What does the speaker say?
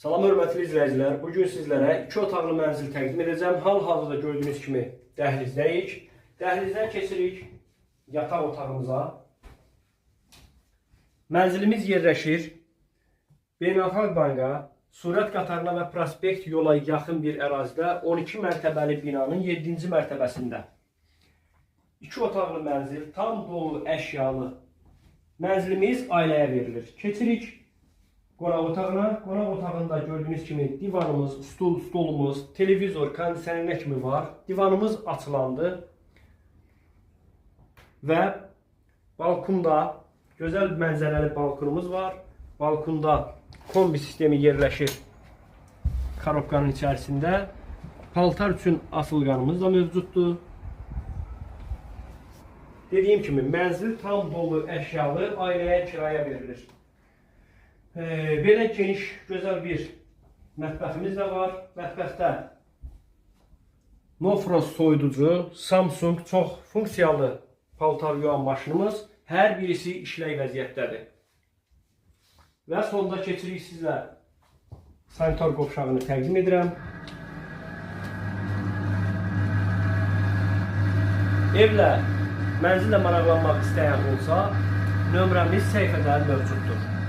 Salam hörmətli izləyicilər. Bugün sizlərə 2 otaqlı mənzil təqdim edəcəm. Hal-hazırda gördüyünüz kimi dəhlizdəyik. Dəhlizdən keçirik yataq otağımıza. Mənzilimiz yerləşir Beynəlxalq Banka, Sürət qatarına və prospekt yola yaxın bir ərazidə 12 mərtəbəli binanın 7-ci mərtəbəsində. 2 otaqlı mənzil, tam dolu əşyalı mənzilimiz ailəyə verilir. Keçirik qonaq otağına. Qonaq otağında gördüyünüz kimi divanımız, stolumuz, televizor, kondisioner kimi var. Divanımız açılandı. Və balkonda gözəl mənzərəli balkonumuz var. Balkonda kombi sistemi yerləşir korobkanın içərisində. Paltar üçün asılqanımız da mövcuddur. Dediyim kimi mənzil tam dolu əşyalı ailəyə kiraya verilir. Belə geniş, gözəl bir mətbəximiz də var. Mətbəxdə Nofros soyuducu, Samsung çox funksiyalı paltar yuyan maşınımız. Hər birisi işlək vəziyyətdədir. Və sonda keçirik sizlə sanitar qovşağını təqdim edirəm. Evlə, mənzillə maraqlanmaq istəyən olsa, nömrəmiz səhifədə mövcuddur.